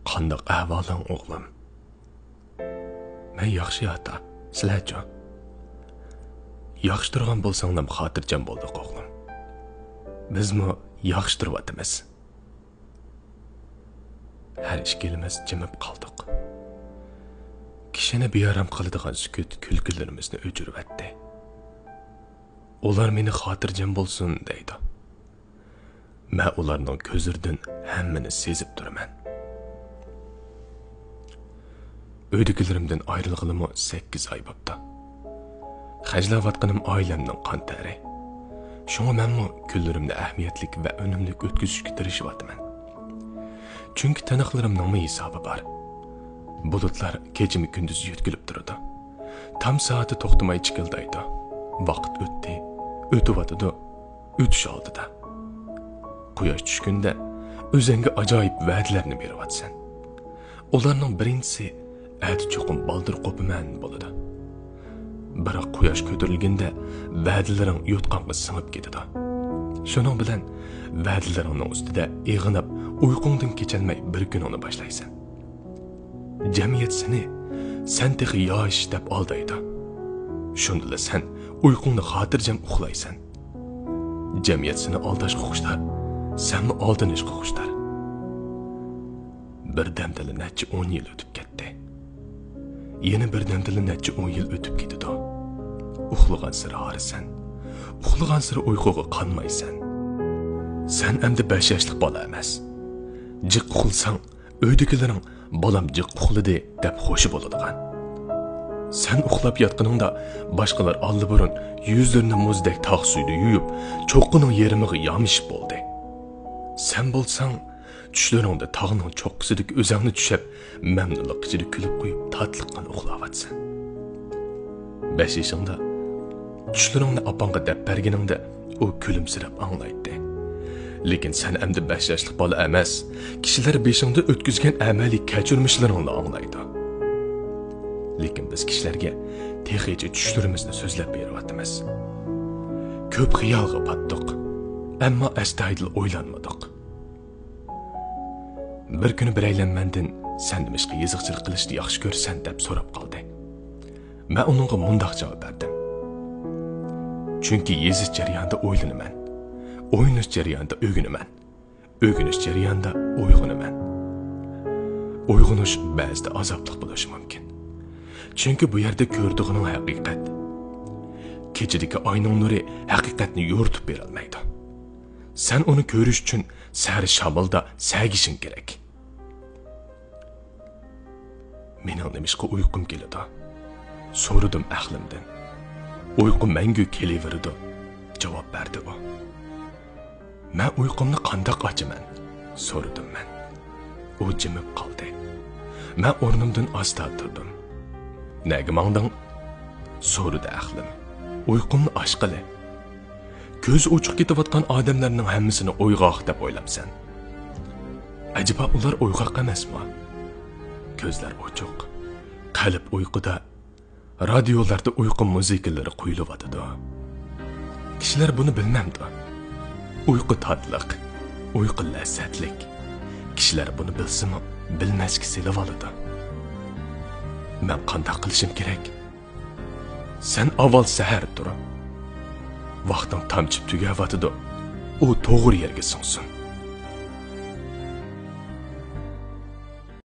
Qandaq ahvoling o'g'lim? Men yaxshi ata, sizlarchi? Yaxshi turgan bo'lsanglar xotirjam bo'ldik o'g'lim. Bizmi yaxshi turyapmiz. Har ishkilimiz jimib qoldik. Kishini beyaram qiladigan sukut kulgilarimizni o'chiribdi. Ular meni xotirjam bo'lsin deydi. Men ularning ko'zlaridan hammani sezib turaman. Uydagilarimdan ayrılg'animga 8 oy bo'pti. Xajlayotganim oilamning qon tari. Shunga menmi kunlarimni ahamiyatli va unumli o'tkazishga tirishyapman. Chunki taniqlarimning hisobi bor. Bulutlar kechimi kunduz yutkilib turadi. Tam soati to'xtamay chiqildaydi. Vaqt o'tdi, o'tyapti, o'tish oldida. Quyosh tushganda o'zingga ajoyib va'dalarni beryapsan. Ularning birinchisi ati cho'qim baldir qo'piman bo'ladi. Biroq quyosh ko'tarilganda va'dalaring yotqonga singib ketadi. Shuning bilan va'dalaringning ustida eg'inib, uyqungdan kechalmay bir kun uni boshlaysan. Jamiyat seni sen texi yosh deb aldaydi. Shunda sen uyqungni xotirjam uxlaysan. Jamiyat seni aldashga xushlar, senmi aldanishga xushlar. Birdamdala necha 10 yil o'tib ketdi. Yana birdamdala necha 10 yil o'tib ketdi. Uxlagan sira harisan, uxlagan sira uyquga qanmaysan. Sen endi 5 yoshlik bola emas. Jiq uxlsang, uydagilaring bolam jiq uxladi deb xo'shi bo'ladigan. Sen uxlab yotganingda boshqalar alliburun yuzlarini muzdek tog' suyda yuyib, cho'qqining yerimiga yamishib bo'ldi. Sen bo'lsang, tushlaringda tog'ning cho'qqisidek o'zingni tushib, mamnunlik ichida kulib qo'yib, tatliqqan uxlayapsan. 5 yoshingda tushlaringni opangga deb berganingda u kulimsirab anglaydi. Lekin sen endi 5 yoshlik bola emas, kishilar beshingda o'tkazgan amaliy kechirmishlaringni anglaydi. Lekin biz kishilarga texicha tushlarimizni so'zlab beryapmiz. Ko'p xiyolga patdik, ammo astoydil o'ylanmadik. Bir kuni biraylan mendan sen nimishqa yeziqchilik qilishni yaxshi ko'rsan deb so'rab qoldi. Men uningga mundaq javob berdim. Chunki yezish jarayonida o'ylanaman. O'ynash jarayonida o'g'inaman. O'g'inish jarayonida uyg'onaman. Uyg'onish ba'zida azobli bo'lishi mumkin. Chunki bu yerda ko'rdig'ining haqiqat. Kechadagi oyning nuri haqiqatni yo'ritib bera olmaydi. Sen uni ko'rish uchun sari shamolda sagishing kerak. Mening nimishqa uyqum keladi. So'radim aqlimdan. Uyqum mangu kelaveradi. Javob berdi u. Men uyqumni qandoq ochaman? So'radim men. U jimib qoldi. Men o'rnimdan asta turdim. Nega mangding? So'radi aqlim. Uyqumni ochqili. Ko'z ochiq ketayotgan odamlarning hammasini uyg'oq deb o'ylamsan. Acaba ular uyg'oq emasmi? Ko'zlar ochiq, qalb uyquda, radiolarda uyqu musiqalari qo'yilyapti. Kishilar buni bilmamdi. Uyqu tatliq, uyqu lazzatlik. Kishilar buni bilsa-mu, bilmasga selib oladi. Men qanday qilishim kerak? Sen avval sahar tur. Vaqting tamchib tugayotdi. U to'g'ri yerga singsin.